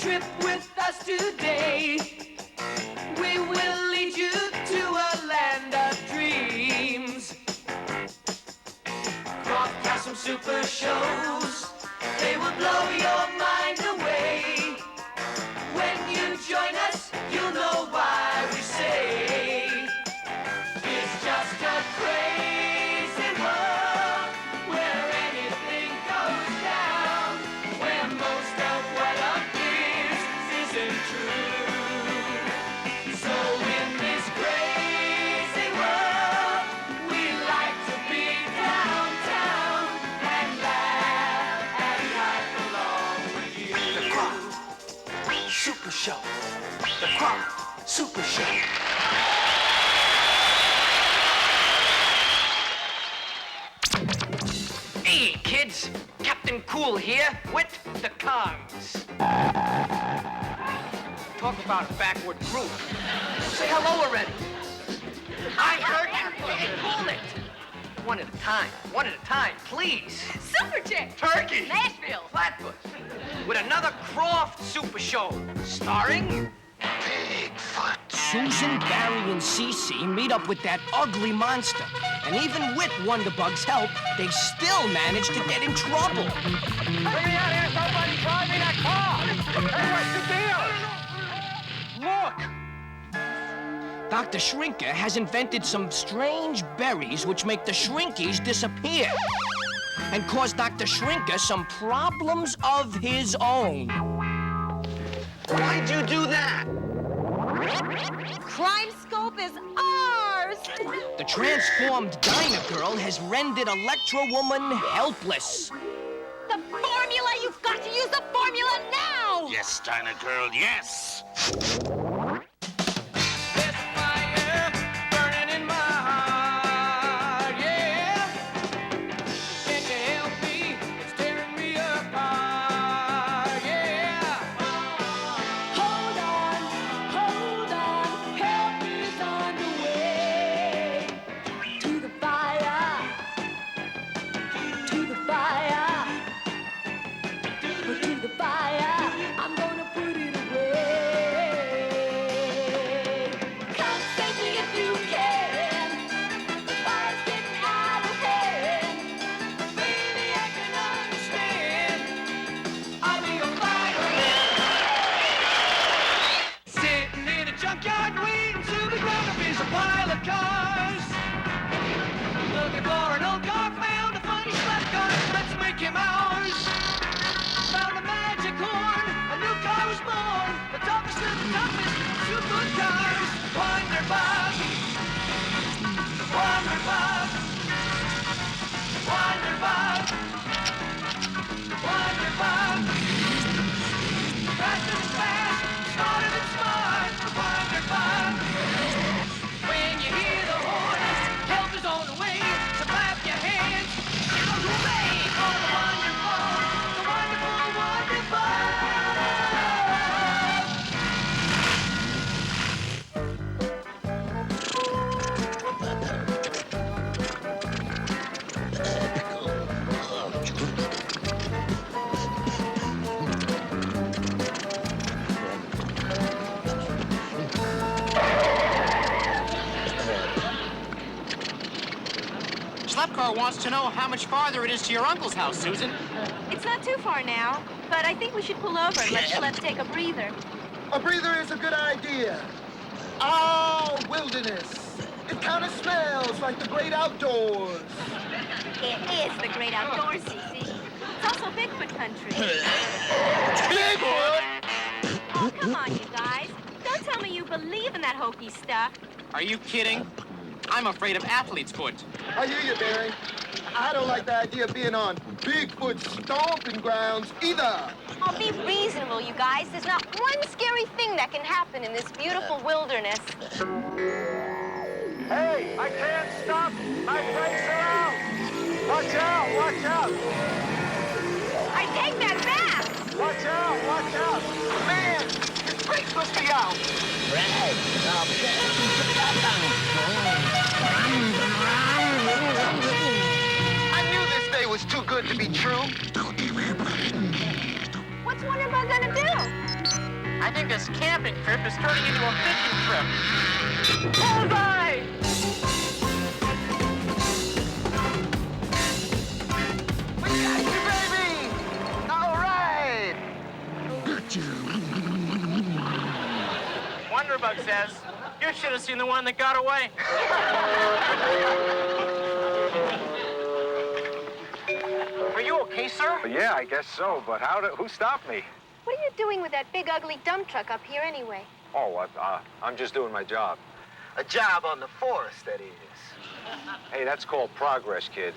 trip with us today. We will lead you to a land of dreams. Krofft has some super shows. They will blow your mind away. When you join us, you'll know why we say it's just a crazy world where anything goes down, where most of what appears isn't true. So in this crazy world, we like to be downtown and laugh and laugh along with you. The Krofft Super Show. The Krofft Super Show. Hey, kids! Captain Cool here with the cards. Talk about a backward group. Say hello already. I heard you. Hold it. One at a time, please. Super Chick! Turkey. Nashville! Flatbush. With another Krofft Super Show, starring Bigfoot. Susan, Barry, and Cece meet up with that ugly monster. And even with Wonderbug's help, they still manage to get in trouble. Let me out here, somebody driving that car! Hey, what's the deal? Look! Dr. Shrinker has invented some strange berries which make the Shrinkies disappear and cause Dr. Shrinker some problems of his own. Why'd you do that? Crime Scope is ours! The transformed Dinah Girl has rendered Electra Woman helpless. The formula! You've got to use the formula now! Yes, Dinah Girl, yes. There's fire burning in my heart, yeah. Can you help me? It's tearing me apart, yeah. Hold on, help is on the way. To the fire, to the fire, to the fire. I'm gonna put it away. Come save me if you can. Fire's getting out of hand. Baby, I can understand. I'll be a fireman. Sitting in a junkyard waiting to be ground up is a pile of cars. Looking for an old car, found a funny slap car. Let's make him ours. Found a magic horn, a new car was born. The toughest of the toughest, two good cars. Wonderbug, Wonderbug, Wonderbug, Wonderbug. Faster than fast, smarter than smart. Wonderbug. When you hear the horn, help is on the way. So clap your hands, shout hooray for the wonderful, the wonderful, wonderbug. Slapcar wants to know how much farther it is to your uncle's house, Susan. It's not too far now, but I think we should pull over and let Schlep take a breather. A breather is a good idea. Oh, wilderness. It kind of smells like the great outdoors. It is the great outdoors, Cece. It's also Bigfoot country. Bigfoot! Oh, come on, you guys. Don't tell me you believe in that hokey stuff. Are you kidding? I'm afraid of athlete's foot. I hear you, Barry. I don't like the idea of being on Bigfoot stomping grounds either. Oh, be reasonable, you guys. There's not one scary thing that can happen in this beautiful wilderness. Hey, I can't stop. My brakes are out. Watch out, watch out. I take that back. Watch out, watch out. Man, his brakes must be out. I knew this day was too good to be true. What's Wonderbug gonna do? think this camping trip is turning into a fishing trip. Bullseye! We got you, baby! All right! Wonderbug says, you should have seen the one that got away. Are you okay, sir? Yeah, I guess so, but who stopped me? What are you doing with that big, ugly dump truck up here anyway? Oh, I'm just doing my job. A job on the force, that is. Hey, that's called progress, kid.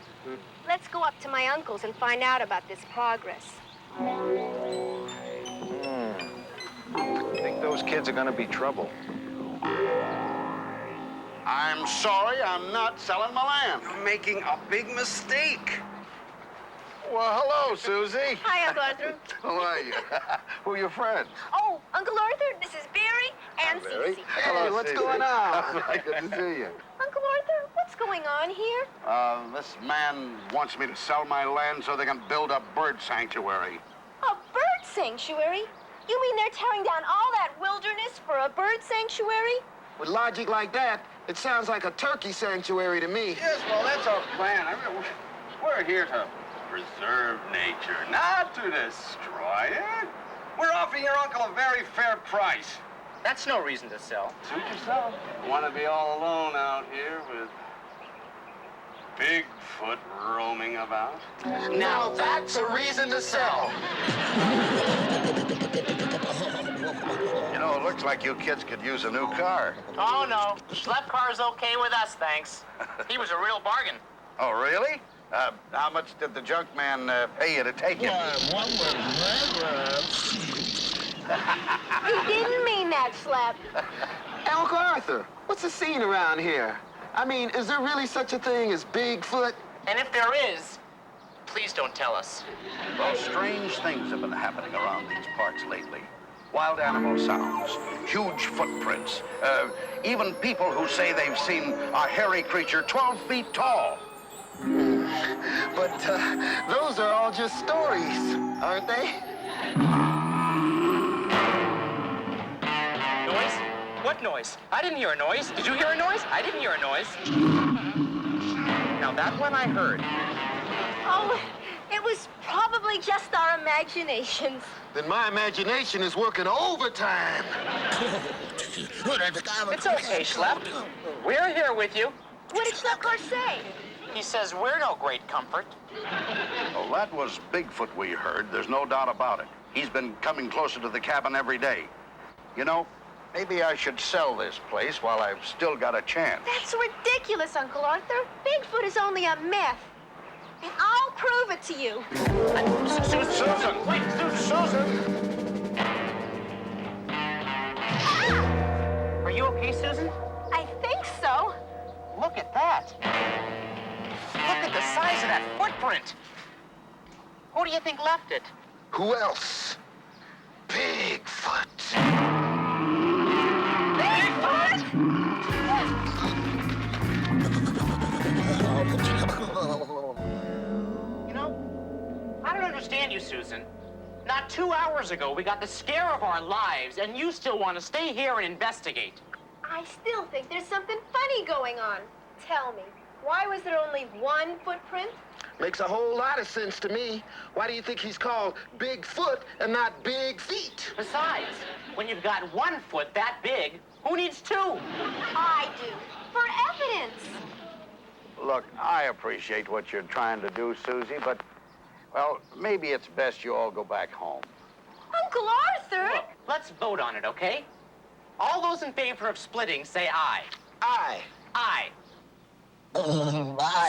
Let's go up to my uncle's and find out about this progress. I think those kids are gonna be trouble. I'm sorry, I'm not selling my land. You're making a big mistake. Well, hello, Susie. Hi, Uncle Arthur. How are you? Who are your friends? Oh, Uncle Arthur, this is Barry and Barry. Cece. Hello, what's Cece. going on? Good to see you. Uncle Arthur, what's going on here? This man wants me to sell my land so they can build a bird sanctuary. A bird sanctuary? You mean they're tearing down all that wilderness for a bird sanctuary? With logic like that, it sounds like a turkey sanctuary to me. Yes, well, that's our plan. I mean, we're here to preserve nature, not to destroy it. We're offering your uncle a very fair price. That's no reason to sell. Suit yourself. Want to be all alone out here with Bigfoot roaming about? Now that's a reason to sell. You know, it looks like you kids could use a new car. Oh, no. Schlepp car's okay with us, thanks. He was a real bargain. Oh, really? How much did the junk man pay you to take it? He didn't mean that, Slap. Uncle Arthur, what's the scene around here? I mean, is there really such a thing as Bigfoot? And if there is, please don't tell us. Well, strange things have been happening around these parts lately. Wild animal sounds, huge footprints, even people who say they've seen a hairy creature 12 feet tall. But those are all just stories, aren't they? Noise? What noise? I didn't hear a noise. Did you hear a noise? I didn't hear a noise. Now that one I heard. Oh, it was probably just our imaginations. Then my imagination is working overtime. It's okay, Schlepp. We're here with you. What did Schleppcar say? He says we're no great comfort. Well, that was Bigfoot we heard. There's no doubt about it. He's been coming closer to the cabin every day. You know, maybe I should sell this place while I've still got a chance. That's ridiculous, Uncle Arthur. Bigfoot is only a myth. And I'll prove it to you. Susan! Wait, Susan! Are you okay, Susan? I think so. Look at that. Look at the size of that footprint. Who do you think left it? Who else? Bigfoot. Bigfoot? You know, I don't understand you, Susan. Not 2 hours ago, we got the scare of our lives, and you still want to stay here and investigate. I still think there's something funny going on. Tell me, why was there only one footprint? Makes a whole lot of sense to me. Why do you think he's called Bigfoot and not Big Feet? Besides, when you've got 1 foot that big, who needs 2? I do. For evidence. Look, I appreciate what you're trying to do, Susie, but, well, maybe it's best you all go back home. Uncle Arthur? Look, let's vote on it, okay? All those in favor of splitting say aye. Aye. Aye.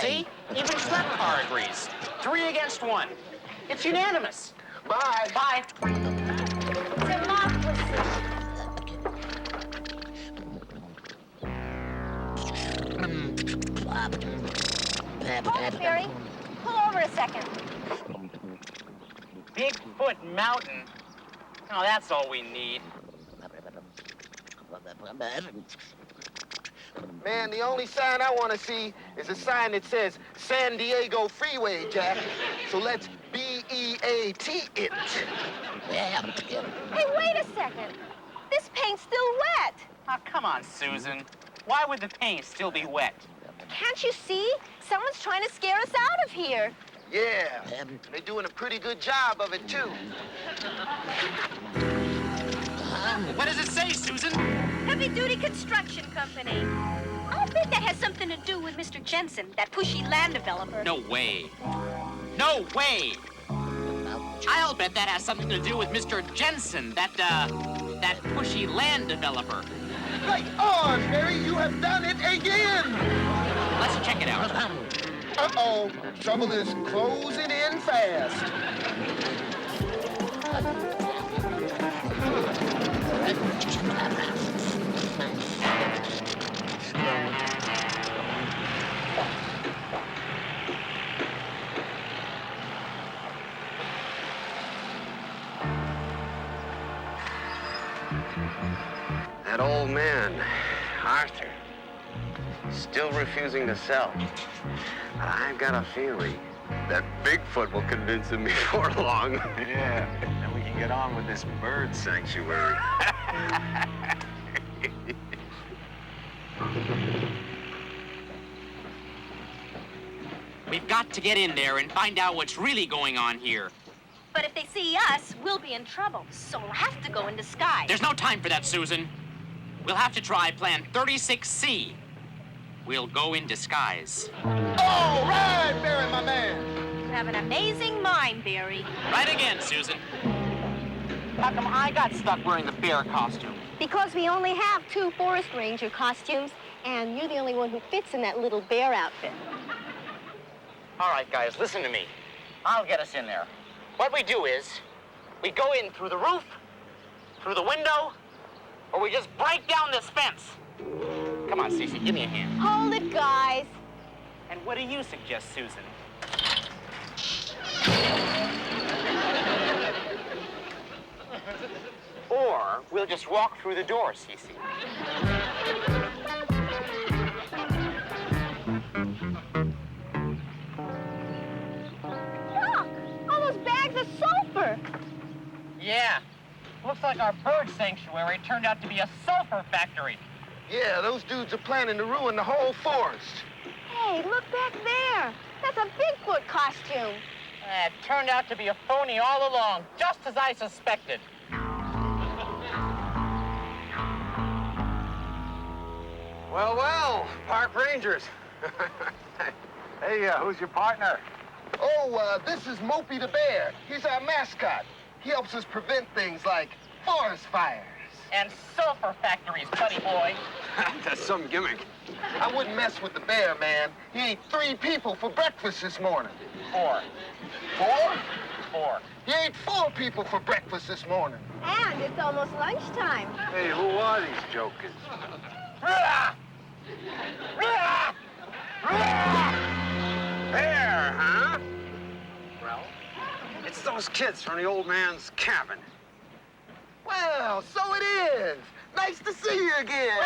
See? Even Schleppcar agrees. 3 against 1. It's unanimous. Bye. Bye. Democracy. Hold it, Barry. Pull over a second. Bigfoot Mountain. Oh, that's all we need. Man, the only sign I want to see is a sign that says San Diego Freeway, Jack. So let's B-E-A-T it. Hey, wait a second. This paint's still wet. Oh, come on, Susan. Why would the paint still be wet? Can't you see? Someone's trying to scare us out of here. Yeah, they're doing a pretty good job of it, too. What does it say, Susan? Heavy Duty Construction Company. I'll bet that has something to do with Mr. Jensen, that pushy land developer. No way. No way! I'll bet that has something to do with Mr. Jensen, that pushy land developer. Right on, Barry, you have done it again! Let's check it out. Uh-oh, trouble is closing in fast. That old man, Arthur, still refusing to sell. I've got a feeling that Bigfoot will convince him before long. Yeah, then we can get on with this bird sanctuary. We've got to get in there and find out what's really going on here. But if they see us, we'll be in trouble. So we'll have to go in disguise. There's no time for that, Susan. We'll have to try Plan 36C. We'll go in disguise. All right, Barry, my man. You have an amazing mind, Barry. Right again, Susan. How come I got stuck wearing the bear costume? Because we only have 2 forest ranger costumes, and you're the only one who fits in that little bear outfit. All right, guys, listen to me. I'll get us in there. What we do is, we go in through the roof, through the window, or we just break down this fence. Come on, Cece, give me a hand. Hold it, guys. And what do you suggest, Susan? Or we'll just walk through the door, Cece. Look, all those bags of sulfur. Yeah. Looks like our bird sanctuary turned out to be a sulfur factory. Yeah, those dudes are planning to ruin the whole forest. Hey, look back there. That's a Bigfoot costume. It turned out to be a phony all along, just as I suspected. Well, well, park rangers. Hey, who's your partner? Oh, this is Mopey the Bear. He's our mascot. He helps us prevent things like forest fires. And sulfur factories, buddy boy. That's some gimmick. I wouldn't mess with the bear, man. He ate 3 people for breakfast this morning. 4. 4? 4. He ate 4 people for breakfast this morning. And it's almost lunchtime. Hey, who are these jokers? Bear, huh? Well, it's those kids from the old man's cabin. Well, so it is. Nice to see you again.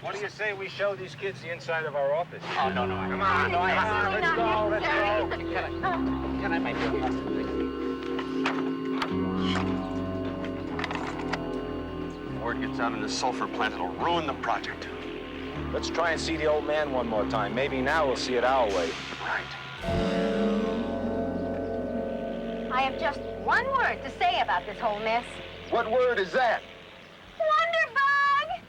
What do you say we show these kids the inside of our office? Oh, no. Come on, let's go. Can I make you Word gets out in the sulfur plant, it'll ruin the project. Let's try and see the old man one more time. Maybe now we'll see it our way. Right. I have just one word to say about this whole mess. What word is that? Wonderbug!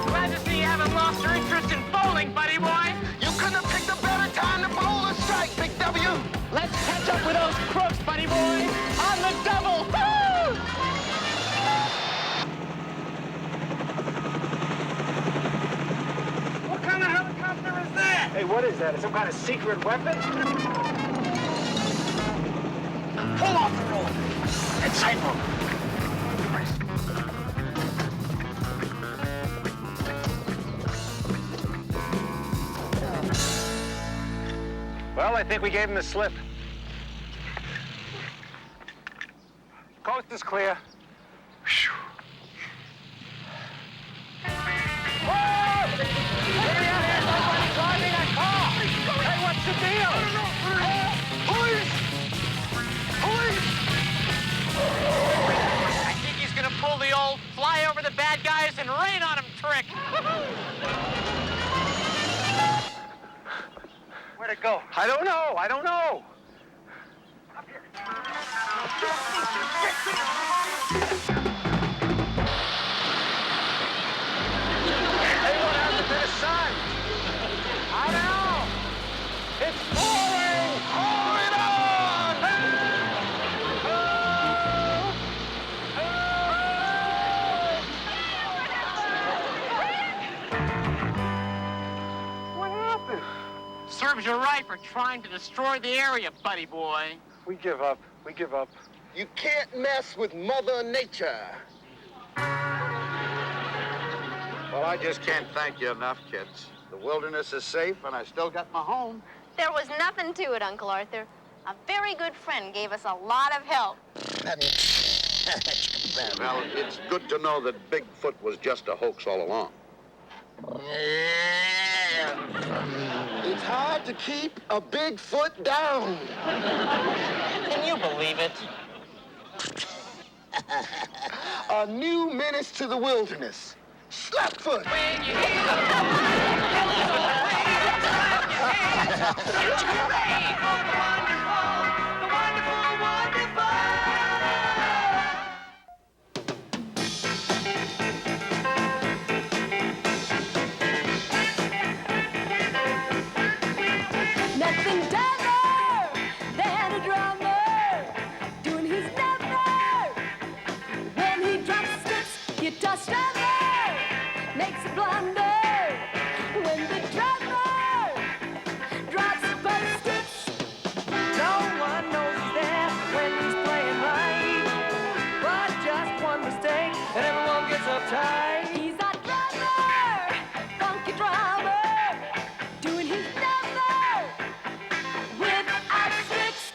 Glad to see you haven't lost your interest in bowling, buddy boy. You couldn't have picked a better time to bowl a strike, Big W. Let's catch up with those crooks, buddy boy. On the double. Woo! What kind of helicopter is that? Hey, what is that? Is some kind of secret weapon? Pull off the road. It's safer. Well, I think we gave him the slip. Coast is clear. Whew. Whoa! Somebody driving that car! Hey, what's the deal? Police! Police! I think he's gonna pull the old fly over the bad guys and rain on him trick. Where'd it go? I don't know. I don't know. Up here. Anyone has a bit of sun? I know. It's pouring. Pour it on. What happened? Serves you right for trying to destroy the area, buddy boy. We give up. We give up. You can't mess with Mother Nature. Well, I just can't thank you enough, kids. The wilderness is safe, and I still got my home. There was nothing to it, Uncle Arthur. A very good friend gave us a lot of help. Well, it's good to know that Bigfoot was just a hoax all along. It's hard to keep a big foot down. Can you believe it? A new menace to the wilderness. Slapfoot. When you hear the Nothing dumber than a drummer doing his number. When he drops sticks, guitar strummer makes a blunder. When the drummer drops both sticks, no one knows he's there when he's playing right. But just one mistake and everyone gets uptight. he's a drummer, funky drummer, doing his number without sticks.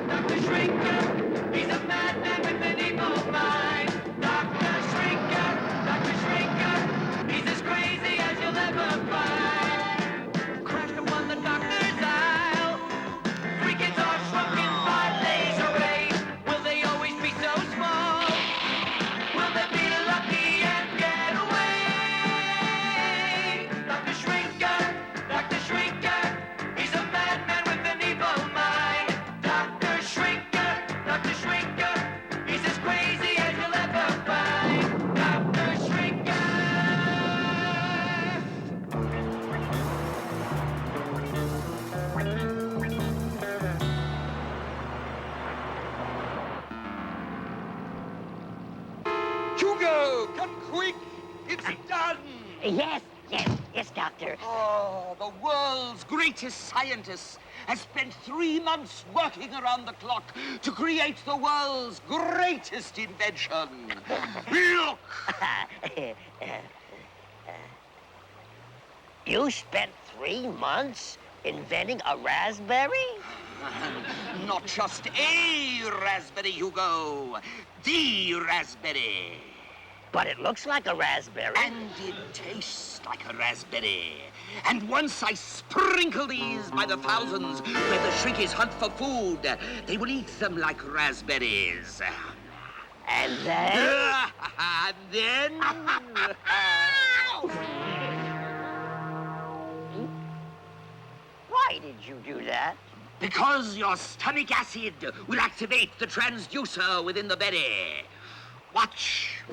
Dr. Shrinker, he's a madman with an evil mind. Dr. Shrinker, he's as crazy as you'll ever find. Crashed upon the doctor's aisle. 3 kids are shrunk in 5 days away. Will they always be so small? Will they be lucky and get away? Dr. Shrinker, he's a madman with an evil mind. Dr. Shrinker, he's as crazy as you'll ever find. Dr. Shrinker. Hugo, come quick! It's done! Yes, Doctor. Oh, the world's greatest scientist has spent 3 months working around the clock to create the world's greatest invention. Look! You spent 3 months inventing a raspberry? Not just a raspberry, Hugo. The raspberry. But it looks like a raspberry. And it tastes like a raspberry. And once I sprinkle these by the thousands where the shrinkies hunt for food, they will eat them like raspberries. And then? And then... Why did you do that? Because your stomach acid will activate the transducer within the berry. Watch.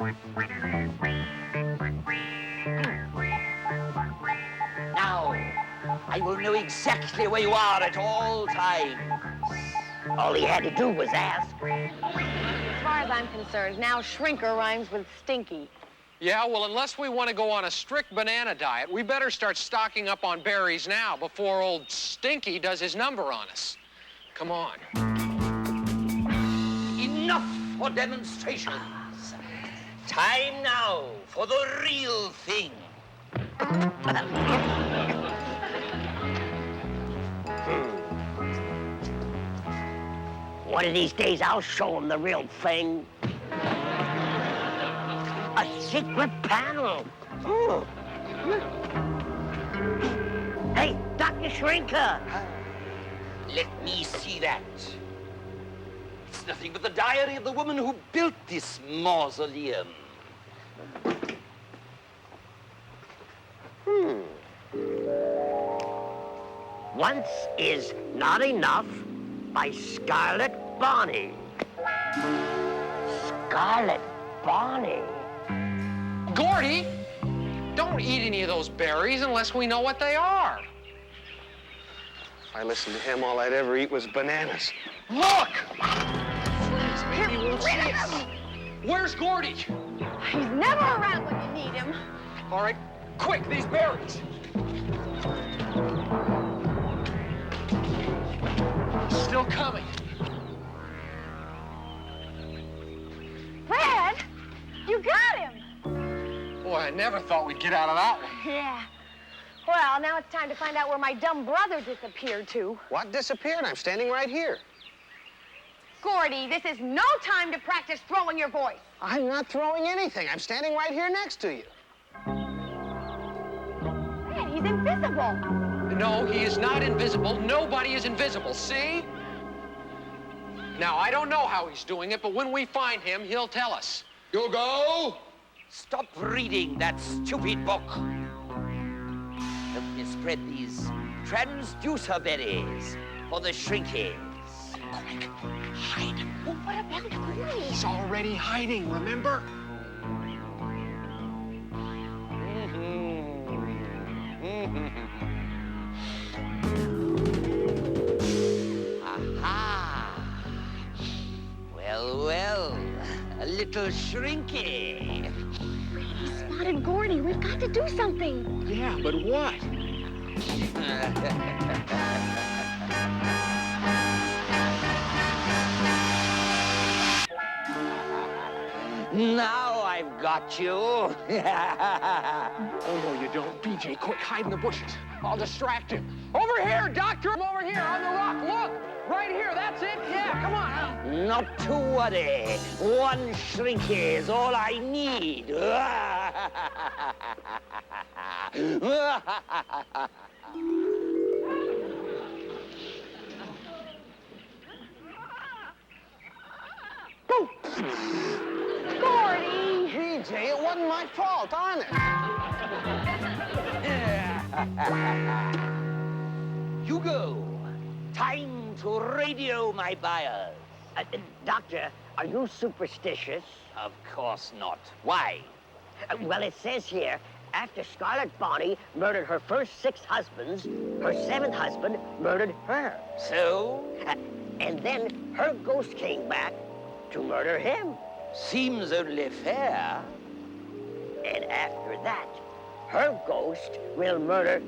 Now, I will know exactly where you are at all times. All he had to do was ask. As far as I'm concerned, now Shrinker rhymes with stinky. Yeah, well, unless we want to go on a strict banana diet, we better start stocking up on berries now before old Stinky does his number on us. Come on. Enough for demonstrations. Time now for the real thing. One of these days, I'll show him the real thing. A secret panel. Oh. Hey, Dr. Shrinker. Let me see that. It's nothing but the diary of the woman who built this mausoleum. Once is Not Enough by Scarlet Bonnie. Scarlet Bonnie. Gordy, don't eat any of those berries unless we know what they are. If I listened to him, all I'd ever eat was bananas. Look! Please, maybe he won't see us. Where's Gordy? He's never around when you need him. All right, quick, these berries. Still coming. Fred, you got him. Boy, I never thought we'd get out of that one. Yeah. Well, now it's time to find out where my dumb brother disappeared to. What disappeared? I'm standing right here. Gordy, this is no time to practice throwing your voice. I'm not throwing anything. I'm standing right here next to you. Fred, he's invisible. No, he is not invisible. Nobody is invisible, see? Now, I don't know how he's doing it, but when we find him, he'll tell us. Hugo! Stop reading that stupid book. Help me spread these transducer berries for the shrinkies. Quick, hide. Well, what about Gordy? He's already hiding, remember? Aha! Well, well, a little shrinky. He spotted Gordy. We've got to do something. Yeah, but what? Now I've got you. Oh, no, you don't. BJ, quick, hide in the bushes. I'll distract him. Over here, Doctor! I'm over here on the rock. Look! Right here, that's it. Yeah, come on. Not to worry. One shrinky is all I need. Gordy! BJ, it wasn't my fault, honest. Hugo, time to radio my buyers. Doctor, are you superstitious? Of course not. Why? Well, it says here, after Scarlet Bonnie murdered her first 6 husbands, her 7th husband murdered her. So? And then her ghost came back to murder him. Seems only fair. And after that, her ghost will murder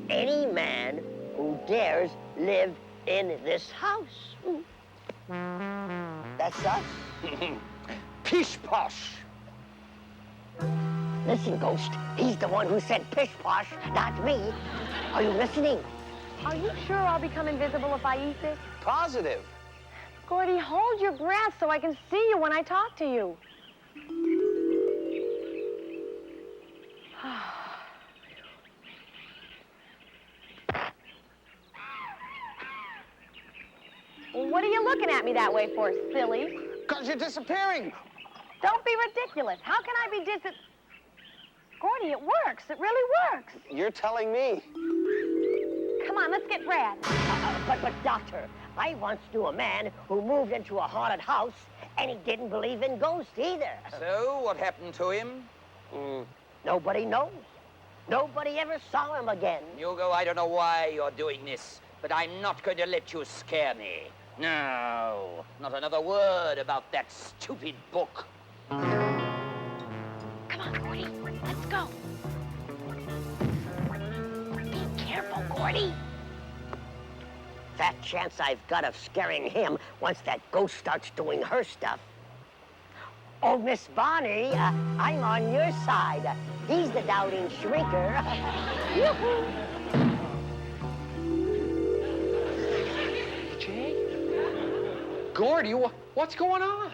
any man who dares live in this house. That's us. Pish posh. Listen, Ghost, he's the one who said pish posh, not me. Are you listening? Are you sure I'll become invisible if I eat this? Positive. Gordy, hold your breath so I can see you when I talk to you. What are you looking at me that way for, silly? Because you're disappearing. Don't be ridiculous. How can I be Gordy, it works. It really works. You're telling me. Come on, let's get Brad. But Doctor, I once knew a man who moved into a haunted house and he didn't believe in ghosts either. So, what happened to him? Nobody knows. Nobody ever saw him again. Hugo, I don't know why you're doing this, but I'm not going to let you scare me. No, not another word about that stupid book. Come on, Gordy. Let's go. Be careful, Gordy. Fat chance I've got of scaring him once that ghost starts doing her stuff. Oh, Miss Bonnie, I'm on your side. He's the doubting shrieker. Yoo-hoo. Jay? Gordy, what's going on?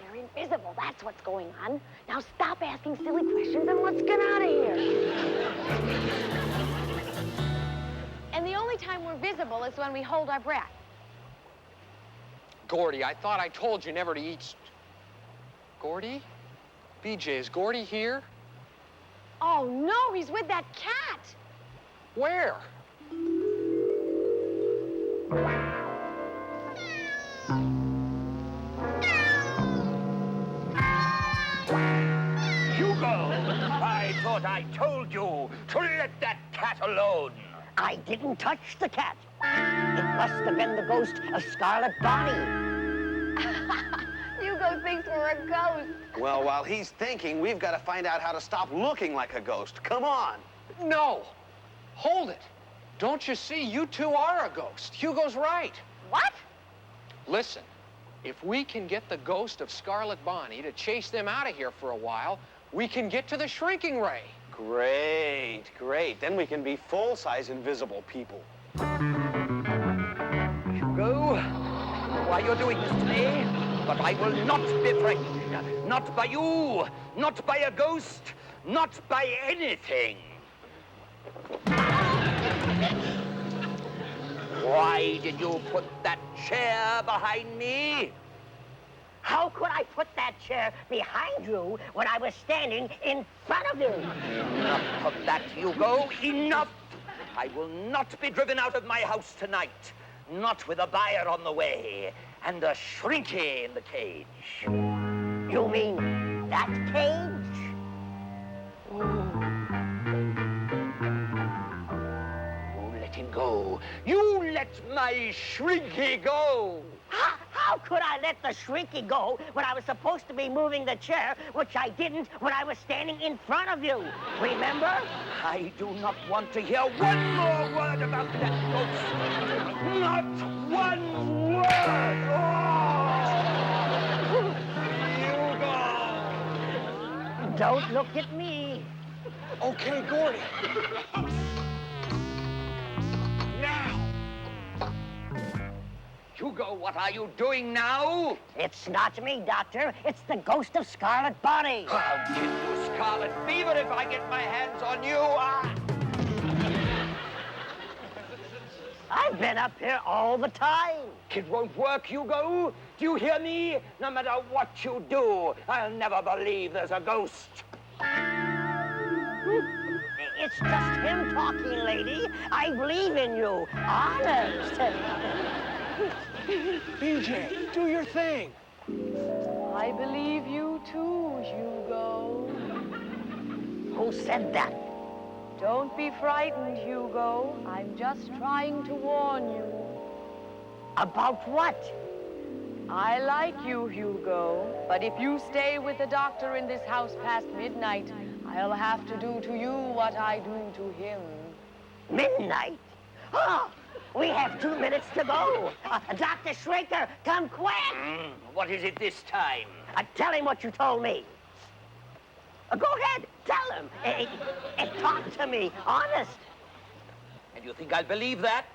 You're invisible, that's what's going on. Now stop asking silly questions and let's get out of here. And the only time we're visible is when we hold our breath. Gordy, I thought I told you never to eat... Gordy? BJ, is Gordy here? Oh, no, he's with that cat. Where? Hugo, I thought I told you to let that cat alone. I didn't touch the cat. It must have been the ghost of Scarlet Bonnie. Hugo thinks we're a ghost. Well, while he's thinking, we've got to find out how to stop looking like a ghost. Come on. No. Hold it. Don't you see? You two are a ghost. Hugo's right. What? Listen, if we can get the ghost of Scarlet Bonnie to chase them out of here for a while, we can get to the shrinking ray. Great, great. Then we can be full-size invisible people. Hugo, why you're doing this to me? But I will not be frightened. Not by you, not by a ghost, not by anything. Why did you put that chair behind me? How could I put that chair behind you when I was standing in front of you? Enough of that, Hugo. Enough! I will not be driven out of my house tonight. Not with a buyer on the way and a shrinky in the cage. You mean that cage? You let him go. You let my shrinky go. How could I let the shrinky go when I was supposed to be moving the chair, which I didn't when I was standing in front of you? Remember? I do not want to hear one more word about that ghost. Not one word. Oh! Hugo! Don't look at me. Okay, Gordy. Hugo, what are you doing now? It's not me, Doctor. It's the ghost of Scarlet Bonnie. I'll give you scarlet fever if I get my hands on you. I've been up here all the time. It won't work, Hugo. Do you hear me? No matter what you do, I'll never believe there's a ghost. It's just him talking, lady. I believe in you. Honest. BJ, do your thing. I believe you too, Hugo. Who said that? Don't be frightened, Hugo. I'm just trying to warn you. About what? I like you, Hugo. But if you stay with the doctor in this house past midnight, I'll have to do to you what I do to him. Midnight? Oh, we have 2 minutes to go. Dr. Schraker, come quick. What is it this time? Tell him what you told me. Go ahead, tell him. Talk to me, honest. And you think I'll believe that?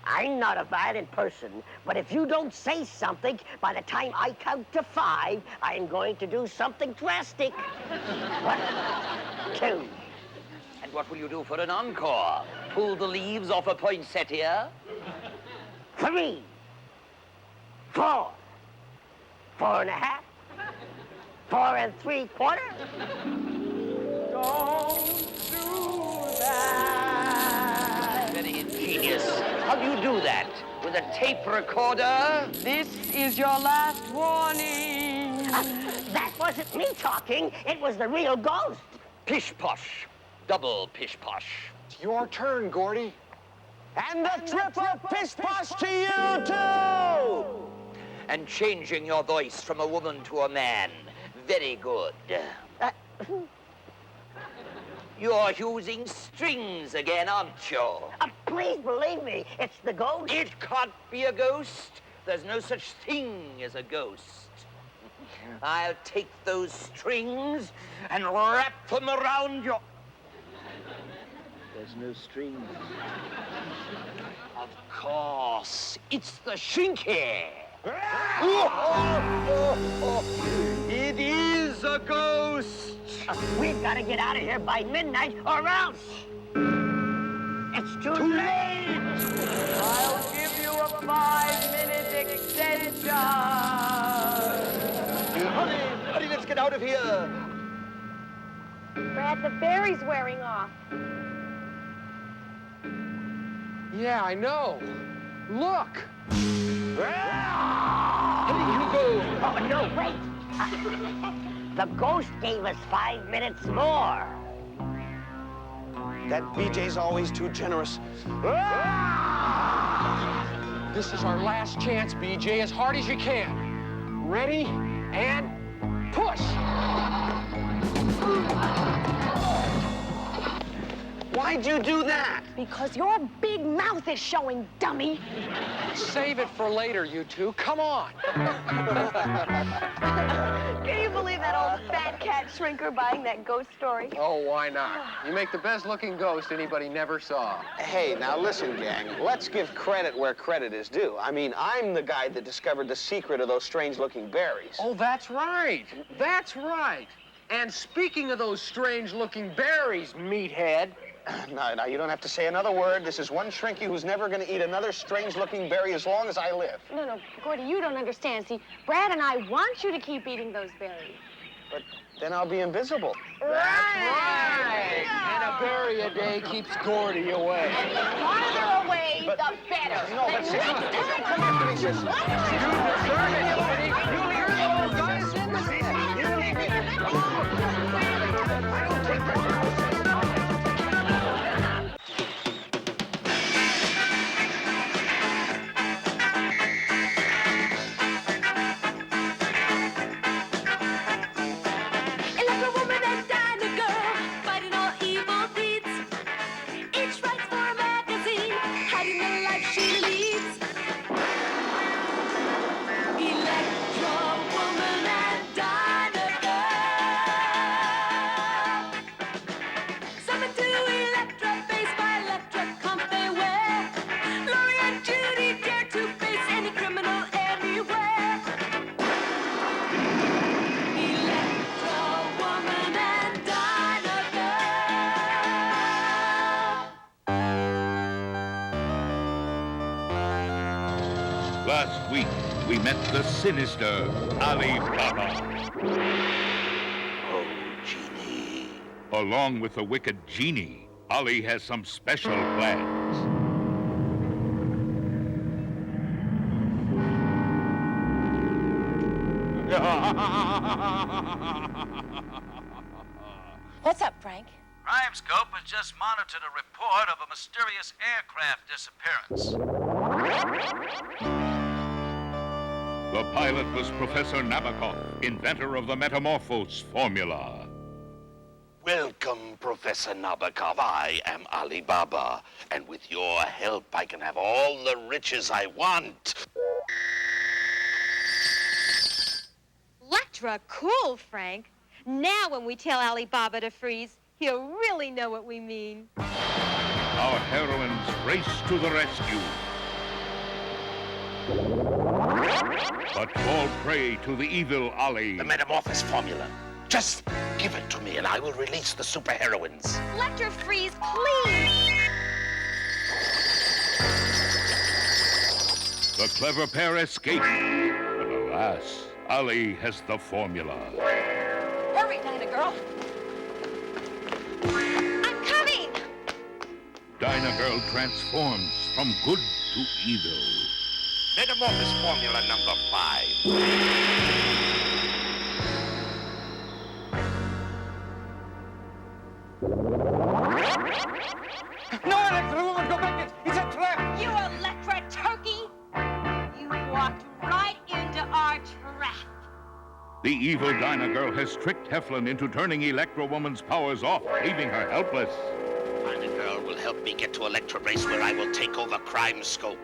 I'm not a violent person, but if you don't say something by the time I count to 5, I'm going to do something drastic. 1, 2. And what will you do for an encore? Pull the leaves off a poinsettia? 3, 4, 4 1/2, 4 3/4. Don't do that. Very ingenious. How do you do that? With a tape recorder? This is your last warning. That wasn't me talking. It was the real ghost. Pish-posh. Double pish-posh. It's your turn, Gordy. And the triple pish-posh to you, too! And changing your voice from a woman to a man. Very good. You're using strings again, aren't you? Please believe me, it's the ghost. It can't be a ghost. There's no such thing as a ghost. I'll take those strings and wrap them around your... There's no strings. Of course, it's the shinky. It is a ghost. We've got to get out of here by midnight or else. It's too late. I'll give you a 5-minute extension. Hurry, let's get out of here. Brad, the berry's wearing off. Yeah, I know. Look. Oh, no, wait. The ghost gave us 5 minutes more. That BJ's always too generous. This is our last chance, BJ, as hard as you can. Ready, and push. Why'd you do that? Because your big mouth is showing, dummy. Save it for later, you two. Come on. Can you believe that old fat cat shrinker buying that ghost story? Oh, why not? You make the best-looking ghost anybody never saw. Hey, now listen, gang. Let's give credit where credit is due. I mean, I'm the guy that discovered the secret of those strange-looking berries. Oh, that's right. That's right. And speaking of those strange-looking berries, meathead... No, you don't have to say another word. This is one shrinky who's never going to eat another strange-looking berry as long as I live. No, Gordy, you don't understand. See, Brad and I want you to keep eating those berries. But then I'll be invisible. That's right. And a berry a day keeps Gordy away. And the farther away, the better. No, but see, come after me, sis. You deserve it, Gordy. You hear those guys in the city. You leave me. I don't take that. Last week, we met the sinister Ali Baba. Oh, Genie. Along with the wicked Genie, Ali has some special plans. What's up, Frank? Crimescope has just monitored a report of a mysterious aircraft disappearance. The pilot was Professor Nabokov, inventor of the Metamorphose formula. Welcome, Professor Nabokov. I am Ali Baba, and with your help, I can have all the riches I want. Electra, cool, Frank. Now when we tell Ali Baba to freeze, he'll really know what we mean. Our heroines race to the rescue, but fall prey to the evil Ali. The Metamorphose formula. Just give it to me, and I will release the superheroines. Electra, freeze, please! The clever pair escape, but alas, Ali has the formula. Hurry, Dinah girl. I'm coming! Dinah Girl transforms from good to evil. Metamorphose formula number 5. No, Electra, woman, go back. It's a trap. You Electra turkey! You walked right into our trap. The evil Dinah Girl has tricked Heflin into turning Electro Woman's powers off, leaving her helpless. Dinah Girl will help me get to Electra Base, where I will take over Crimescope.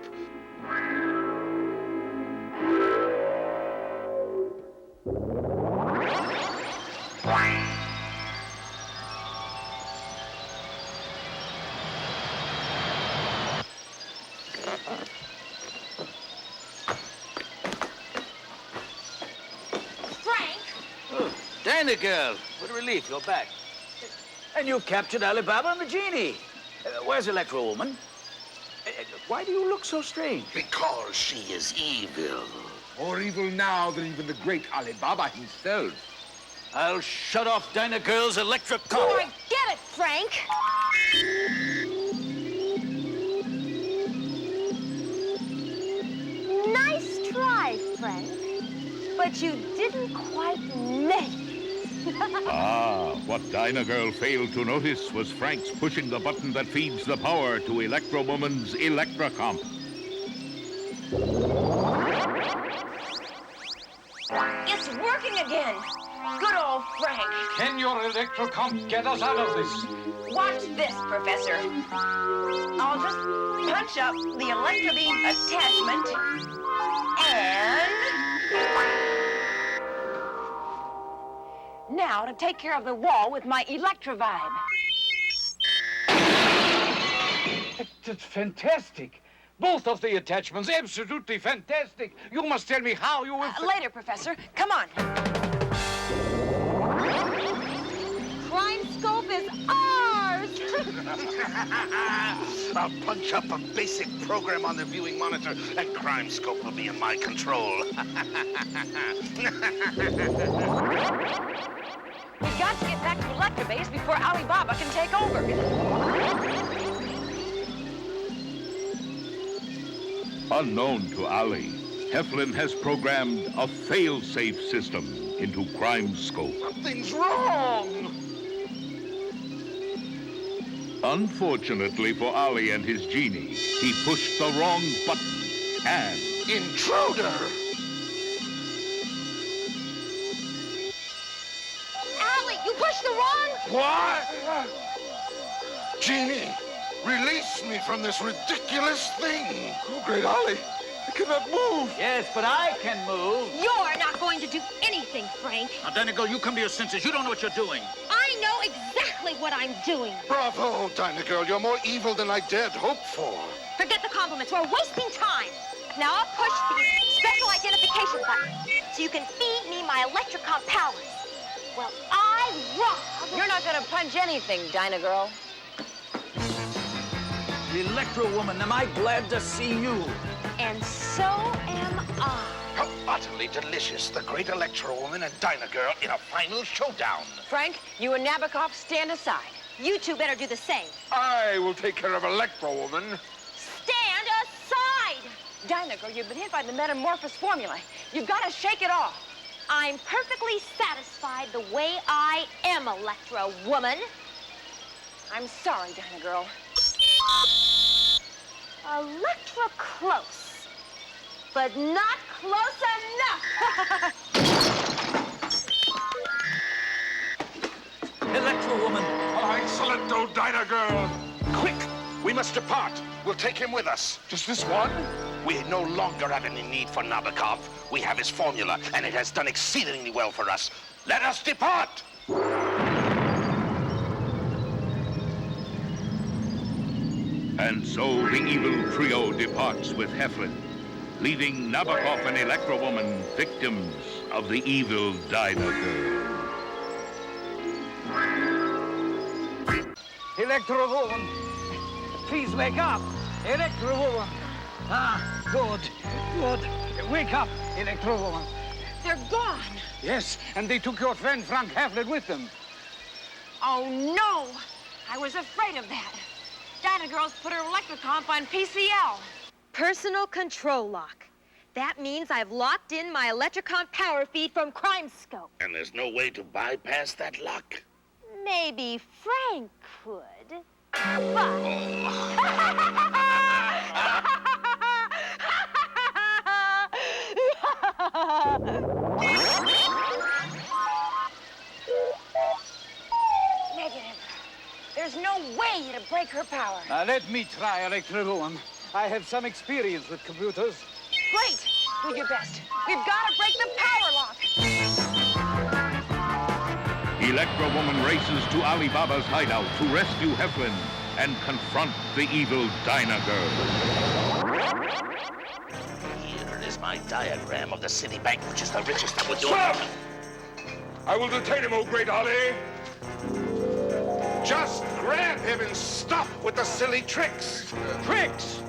Dinah girl, what a relief, you're back. And you've captured Alibaba and the genie. Where's Electro Woman? Why do you look so strange? Because she is evil. More evil now than even the great Alibaba himself. I'll shut off Dinah girl's electric car. Oh, I get it, Frank. Nice try, Frank. But you didn't quite make it. What Dinah Girl failed to notice was Frank's pushing the button that feeds the power to Electro Woman's Electrocomp. It's working again. Good old Frank. Can your Electrocomp get us out of this? Watch this, Professor. I'll just punch up the electrobeam attachment and... Now to take care of the wall with my Electrovibe. That's fantastic. Both of the attachments, absolutely fantastic. You must tell me how you will... Later, Professor. Come on. Crime Scope is ours! I'll punch up a basic program on the viewing monitor, and Crime Scope will be in my control. We've got to get back to Electrobase before Alibaba can take over. Unknown to Ali, Heflin has programmed a fail-safe system into Crime Scope. Something's wrong! Unfortunately for Ali and his genie, he pushed the wrong button and... Intruder! Ali, you pushed the wrong... What? Genie, release me from this ridiculous thing. Oh, great Ollie, I cannot move. Yes, but I can move. You're not going to do anything, Frank. Now, Dinah girl, you come to your senses. You don't know what you're doing. I know exactly what I'm doing. Bravo, Dinah girl. You're more evil than I dared hope for. Forget the compliments. We're wasting time. Now I'll push the special identification button so you can feed me my Electrocomp powers. Well, I rock. You're not going to punch anything, Dinah girl. Electro Woman, am I glad to see you? And so am I. How utterly delicious. The great Electro Woman and Dinah girl in a final showdown. Frank, you and Nabokov stand aside. You two better do the same. I will take care of Electro Woman. Stand aside! Dinah girl, you've been hit by the metamorphosis formula. You've got to shake it off. I'm perfectly satisfied the way I am, Electro Woman. I'm sorry, Dinah girl. Electra close, but not close enough. Electro Woman. Oh, excellent, old Dinah girl. Quick, we must depart. We'll take him with us. Just this one? We no longer have any need for Nabokov. We have his formula, and it has done exceedingly well for us. Let us depart! And so the evil trio departs with Heflin, leaving Nabokov and Electro Woman victims of the evil Dinah Girl. Electro Woman, please wake up. Electro Woman. Ah, good. Wake up, Electro Woman. They're gone. Yes, and they took your friend Frank Heflin with them. Oh, no. I was afraid of that. Dinah girl's put her Electrocomp on PCL. Personal control lock. That means I've locked in my Electrocomp power feed from Crime Scope. And there's no way to bypass that lock? Maybe Frank could, but... Negative. There's no way to break her power. Now, let me try, Electro Woman. I have some experience with computers. Great. Do your best. We've got to break the power lock. Electro Woman races to Alibaba's hideout to rescue Heflin and confront the evil Dinah Girl. Here is my diagram of the city bank, which is the richest that would do Stop! I will detain him, O great Ali. Just grab him and stop with the silly tricks. Tricks?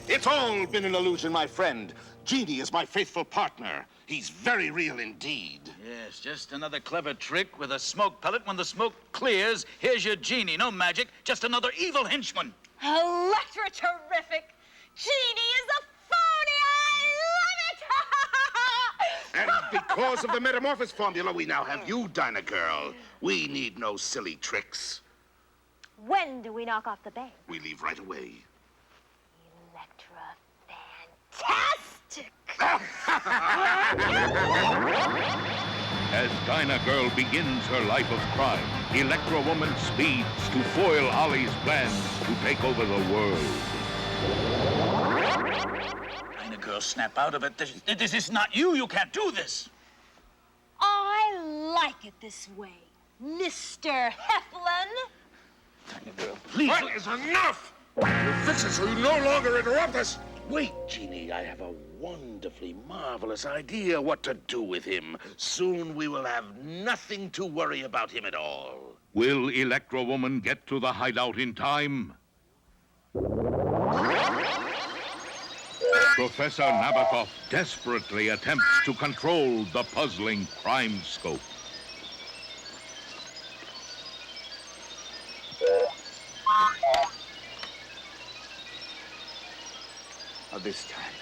It's all been an illusion, my friend. Genie is my faithful partner. He's very real indeed. Yes, just another clever trick with a smoke pellet. When the smoke clears, here's your genie. No magic, just another evil henchman. Electra, terrific. Genie is a phony. I love it. And because of the metamorphosis formula, we now have you, Dinah Girl. We need no silly tricks. When do we knock off the bank? We leave right away. Electra, fantastic! As Dinah Girl begins her life of crime, Electro Woman speeds to foil Ollie's plans to take over the world. Dinah Girl, snap out of it. This is not you. You can't do this. I like it this way, Mr. Heflin. Dinah Girl, please. That is enough! We'll fix it so you no longer interrupt us. Wait, Genie, I have a wonderfully marvelous idea what to do with him. Soon we will have nothing to worry about him at all. Will Electro Woman get to the hideout in time? Professor Nabokov desperately attempts to control the puzzling crime scope. This time.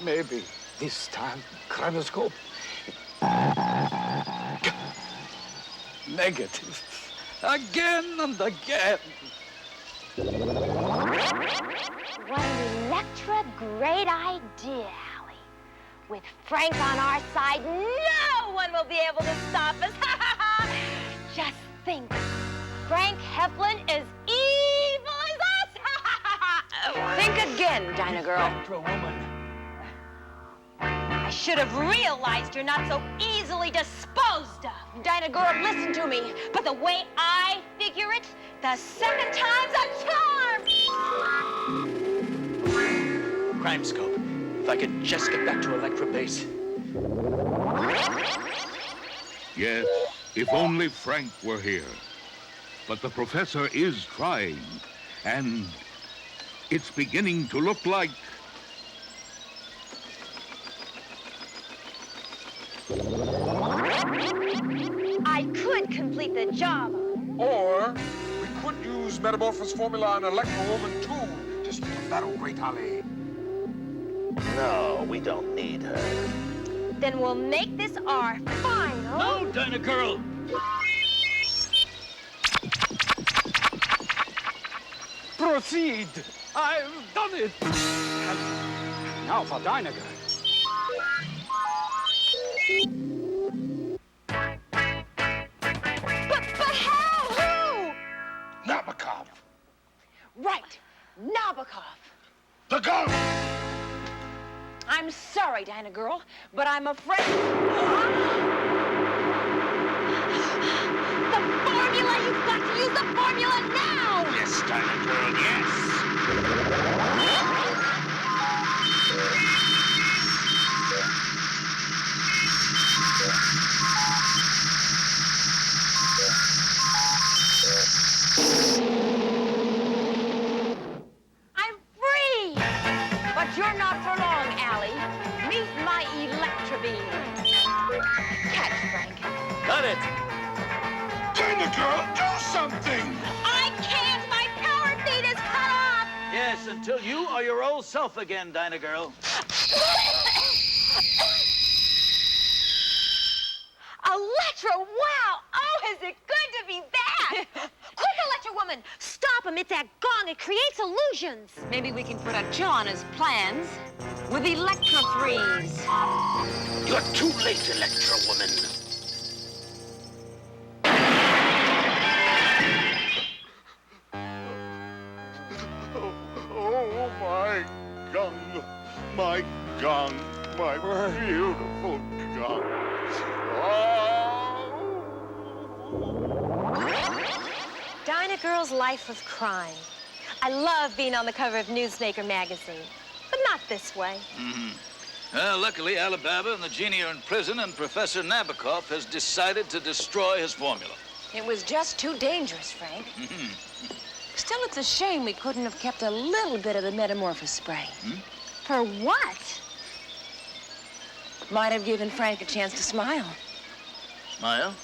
Maybe this time, Chronoscope. Negative. Again and again. What an Electra great idea, Allie. With Frank on our side, no one will be able to stop us. Just think, Frank Heflin is evil as us. Think again, Dinah Girl. Electro Woman. I should have realized you're not so easily disposed of. Dinah Girl, listen to me. But the way I figure it, the second time's a charm. Crime scope. If I could just get back to Electra Base. Yes, if only Frank were here. But the professor is trying, and it's beginning to look like... I could complete the job. Or we could use metamorphosis formula on Electro Woman too. Just think of that, oh great Ali. No, we don't need her. Then we'll make this our final... No, Dinah Girl. Proceed. I've done it. And now for Dinah Girl. But how? Who? Nabokov. Right, Nabokov. The ghost! I'm sorry, Dinah Girl, but I'm afraid... The formula! You've got to use the formula now! Yes, Dinah Girl, yes. I'm free! But you're not for long, Allie. Meet my Electra beam. Catch, Frank. Got it. Dinah Girl, do something! I can't! My power feed is cut off! Yes, until you are your old self again, Dinah Girl. Electra, wow! Oh, is it good to be back! Quick, Electra Woman! Stop him, it's that gong. It creates illusions. Maybe we can put a chill on his plans with Electra Freeze. You're too late, Electro Woman. Oh, my gun. My gun. My beautiful gun. Dinah Girl's life of crime. I love being on the cover of Newsmaker magazine, but not this way. Well, luckily, Alibaba and the genie are in prison, and Professor Nabokov has decided to destroy his formula. It was just too dangerous, Frank. Still, it's a shame we couldn't have kept a little bit of the metamorphosis spray. For what? Might have given Frank a chance to smile. Smile?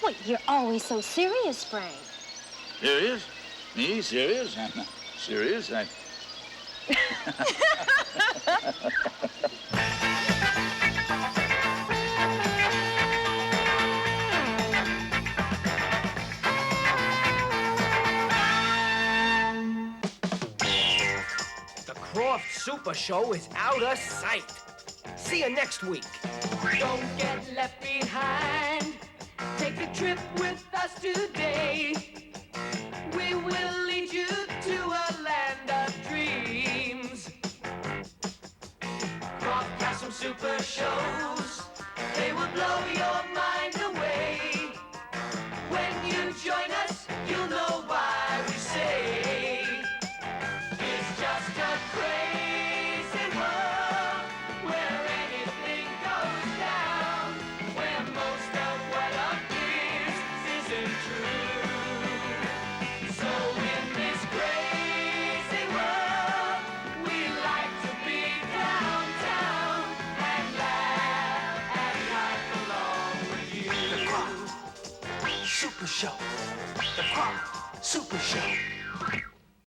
Wait, you're always so serious, Frank. Serious? Me? Serious? I'm not serious. The Krofft Super Show is out of sight. See you next week. Don't get left behind. Take a trip with us today. We will lead you to a land of dreams. Krofft has some super shows. They will blow your mind away. When you join us, you'll know why we say it's just a crazy world where anything goes down, where most of what appears isn't true. So in this crazy world, we like to be downtown and laugh and life along with you. The Krofft Super Show. The Krofft Super Show.